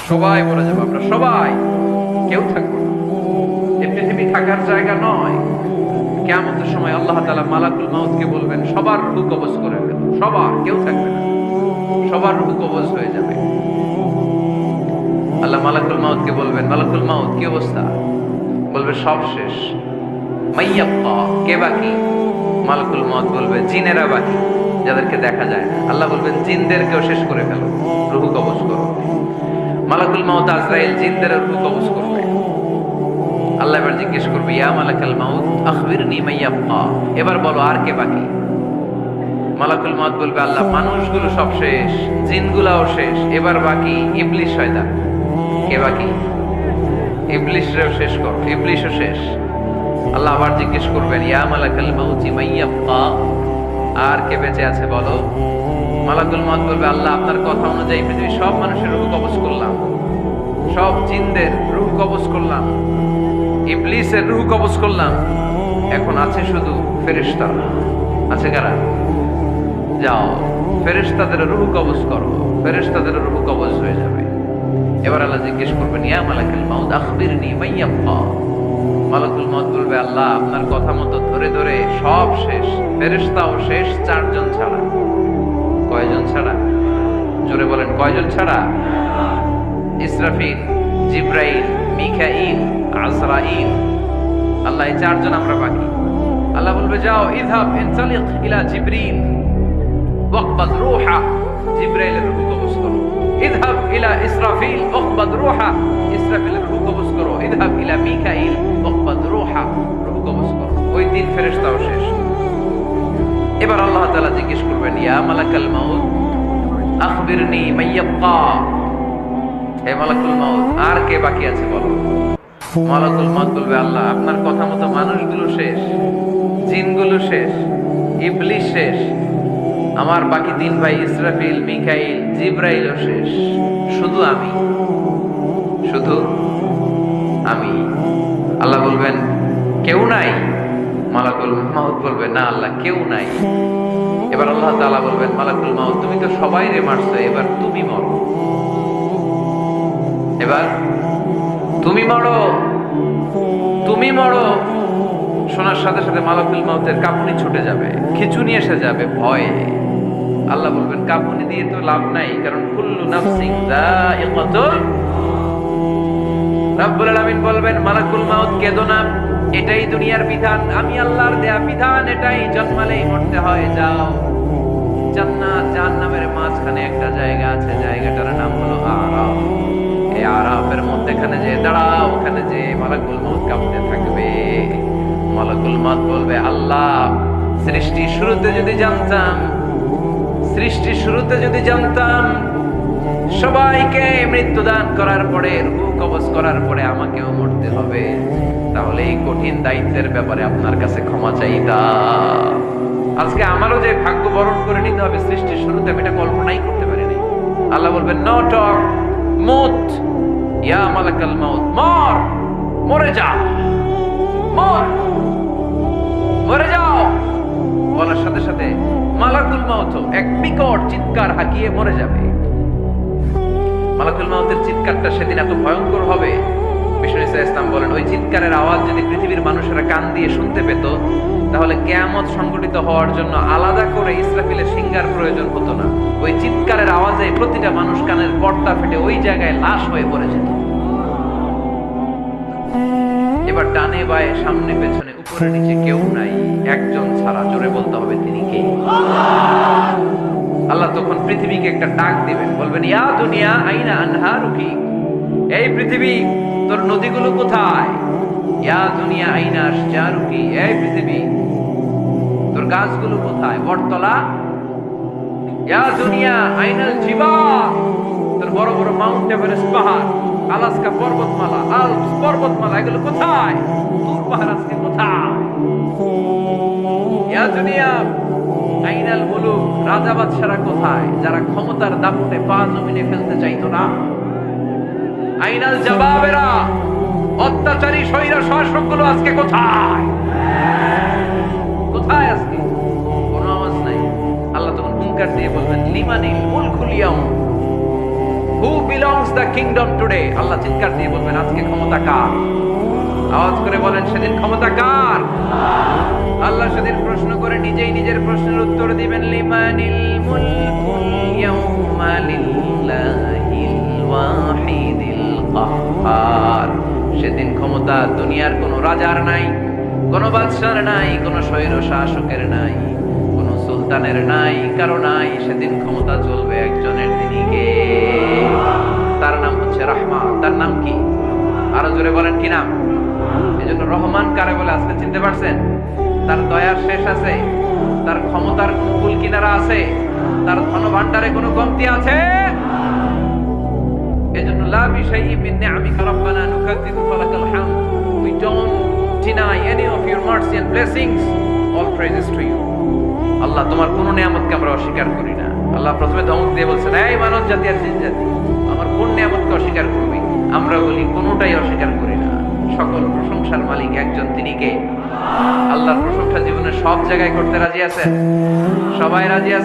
সবাই মরে যাবো, আমরা সবাই, কেউ থাকবো না। এই পৃথিবী থাকার জায়গা নয়। কিয়ামতের সময় আল্লাহ তাআলা মালাকুল মাউতকে বলবেন, সবার রূহ কবজ করে ফেলো, সবার, কেউ থাকবে না, সবার রূহ কবজ হয়ে যাবে। আল্লাহ মালাকুল মাউতকে বলবেন, মালাকুল মাউত কি অবস্থা? বলবে সব শেষ। মাইয়াব্বা, কে বাকি? মালাকুল মাউত বলবে জিনেরা বাকি, যাদেরকে দেখা যায় না। আল্লাহ বলবেন জিনদেরকেও শেষ করে ফেলো, রূহ কবজ করো। মালাকুল মাউত আজরাইল জিনদের রূহ কবজ করবে। আল্লাহ এবার জিজ্ঞেস করবে, ইয়া মালাকাল মাউত আখবিরনি মাইয়াব্বা, এবার বলো আর কে বাকি? মালাকুল মাউত বলবে, আল্লাহ মানুষগুলো সব শেষ, জিনগুলাও শেষ, এবার বাকি ইবলিস শয়তান। কে বাকি? ইবলিসরেও শেষ করো, ইবলিসও শেষ। আল্লাহ আবার জিজ্ঞেস করবেন, ইয়া মালাকাল মাউতি মাইয়াব্বা, আর কে বেঁচে আছে বলো? মালাকুল মাউত বলবে, আল্লাহ আপনার কথা অনুযায়ী পৃথিবীর সব মানুষের রূহ কবজ করলাম, সব জিনদের রূহ কবজ করলাম, ইবলিসের রূহ কবজ করলাম, এখন আছে শুধু ফেরেশতারা। আছে কারা? যাও ফেরেশতাদের রূহ কবজ করো, ফেরেশতাদের রূহ কবজ হয়ে যাবে। এবার আল্লাহ জিজ্ঞেস করবেন, ইয়া মালাকুল মাউত আখবিরনি মাইয়াব্বা। মালাকুল মাউত বলবে, আল্লাহ আপনার কথা মতো ধরে ধরে সব শেষ, ফেরেশতাও শেষ, চারজন ছাড়া। কয়জন ছাড়া? জোরে বলেন, কয়জন ছাড়া? ইসরাফিল, জিব্রাইল, মিকাইল, আজরাইল। আল্লাহ এই চারজন আমরা বাকি। আল্লাহ বলবে, যাও ইযহাব ইনতালিক ইলা জিবরিল ওয়াকবাদ রূহা, জিব্রাইলের রূহ কবজ করো। ইযহাব ইলা ইসরাফিল ওয়াকবাদ রূহা, ইসরাফিলের রূহ কবজ করো। ইযহাব ইলা মিকাইল ওয়াকবাদ রূহা, রূহ কবজ করো। ওই দিন ফেরেশতাও শেষ। এবার আল্লাহ তাআলা জিজ্ঞেস করবেন, ইয়া মালাকাল মাউত আখবিরনি মাইয়াব্বা, হে মালাকুল মাউত আর কে বাকি আছে বলো? মালাকুল মাউত বলবে, আল্লাহ আপনার কথা মতো মানুষগুলো শেষ, জিনগুলো শেষ, ইবলিস শেষ, আমার বাকি তিন ভাই ইসরাফিল, মিকাইল, জিব্রাইলও শেষ, শুধু আমি, শুধু আমি। আল্লাহ বলবেন, কেউ নাই? মালাকুল মাউত বলবে, না আল্লাহ কেউ নাই। এবার আল্লাহ তাআলা বলবেন, মালাকুল মাউত তুমি তো সবাই রে মারছো, এবার তুমি মরো, এবার তুমি মরো, তুমি মরো। শোনার সাথে সাথে মালাকুল মাউতের কাঁপুনি ছুটে যাবে, খিঁচুনি এসে যাবে ভয়ে। আল্লাহ বলবেন, কাঁপুনি দিয়ে তো লাভ নাই, কারণ কুল্লু নাফসিন যায়িকাতুল। রব্বুল আলামিন বলবেন, মালাকুল মাউত কেঁদো না, এটাই দুনিয়ার বিধান, আমি আল্লাহর দেয়া বিধান, এটাই, জন্মালেই মরতে হয়। যাও, জান্নাত জাহান্নামের মাঝখানে একটা জায়গা আছে, জায়গাটার নাম হলো আরাফ। এই আরাফের মধ্যখানে যে দাঁড়াও, ওখানে যে মালাকুল মাউত কাঁপতে থাকবে। মালাকুল মাউত বলবে, আল্লাহ সৃষ্টির শুরুতে যদি জানতাম, সৃষ্টির শুরুতে যদি জানতাম সবাইকে মৃত্যুদান করার পরে, রূহ কবজ করার পরে আমাকেও মরতে হবে, তাহলে এই কঠিন দায়িত্বের ব্যাপারে আপনার কাছে ক্ষমা চাইতাম। আজকে আমারও যে ভাগ্য বরণ করে নিতে হবে সৃষ্টির শুরুতে, আমি এটা কল্পনাই করতে পারিনি। আল্লাহ বলবেন, নো টক, মুত ইয়া মালাকাল মাউত, মর, মরে যা, মর, মরে যাও। বলার সাথে সাথে মালাকুল মাউত এক বিকট চিৎকার হাঁকিয়ে মরে যাবে। মালাকুল মাউতের চিৎকারটা সেদিন এত ভয়ঙ্কর হবে, বিষ্ণু ইসলাম বলেন, ওই চিৎকারের আওয়াজ যদি পৃথিবীর মানুষেরা কান দিয়ে শুনতে পেত, তাহলে কিয়ামত সংঘটিত হওয়ার জন্য আলাদা করে ইসরাফিলের সিংহার প্রয়োজন হতো না। ওই চিৎকারের আওয়াজে প্রতিটা মানুষ কানের পর্দা ফেটে ওই জায়গায় লাশ হয়ে পড়ে যেত। এবার ডানে বায়ে সামনে পেছনে উপরে নিচে কেউ নাই, একজন ছাড়া, জোরে বলতে হবে তিনি কে? আল্লাহ তখন পৃথিবীকে একটা ডাক দিবেন, বলবেন, ইয়া দুনিয়া আইনা আনহারুকি, এই পৃথিবী তোর নদীগুলো কোথায়? ইয়া দুনিয়া আইনা আশজারুকি, এই পৃথিবী তোর গাছগুলো কোথায়? বটতলা। ইয়া দুনিয়া আইনাল জিবাল, তোর বড় বড় মাউন্ট এভারেস্ট পাহাড়, আলাস্কা পর্বতমালা, আলপস পর্বতমালা, এগুলো কোথায়? তুর পাহাড় আজকে কোথায়? ইয়া দুনিয়া আইনাল মুলুক, রাজা বাদশারা কোথায়, যারা ক্ষমতার দাপটে পা জমিনে ফেলতে চাইতো না? আইনাল জাবাবেরা, অত্যাচারী স্বৈর শাসকগুলো আজকে কোথায়? কোথায় আজকে? কোনো আওয়াজ নাই। আল্লাহ তখন হুঙ্কার দিয়ে বলবেন, লিমানিল মুলকুল ইয়াউম, who belongs the kingdom today? আল্লাহ চিৎকার দিয়ে বলবেন আজকে ক্ষমতা কার? আওয়াজ করে বলেন সেদিন ক্ষমতা কার? আল্লাহ সেদিন প্রশ্ন করে নিজেই নিজের প্রশ্নের উত্তর দিবেন, লিমানিল মুলকুল ইয়াউমা লিল্লাহিল ওয়াহিদিল কাহ্হার। সেদিন ক্ষমতা দুনিয়ার কোনো রাজার নাই, কোনো বাদশার নাই, কোনো স্বৈর শাসকের নাই, কোনো সুলতানের নাই, কারো নাই। সেদিন ক্ষমতা চলবে একজনের, তিনি কে? তার নাম হচ্ছে রাহমান। তার নাম কি? আরো জোরে বলেন কি নাম? এই জন্য রহমান কারে বলে আজকে চিনতে পারছেন? তার দয়ার শেষ আছে? তার ক্ষমতার কোনো কুল কিনারা আছে? তার ধন ভান্ডারে কোনো কমতি আছে? এই জন্য লা বিশাইইন মিন নি'আমিকা রাব্বানা নুকাদ্দিবু ফালাকাল হামদ। We don't deny any of your mercy and blessings. All praises to you. আল্লাহ তোমার কোন নিয়ামতকে আমরা অস্বীকার করি না। আল্লাহ প্রথমে ধমক দিয়ে বলছেন, এই মানব জাতি আর জিন জাতি, আমার কোন নিয়ামতকে অস্বীকার করবি? আমরা বলি কোনটাই অস্বীকার করি না। সকল প্রশংসার মালিক একজন, তিনি কে? আল্লাহর প্রশংসা জীবনে সব জায়গায় করতে রাজি আছেন? সবাই রাজি আছেন?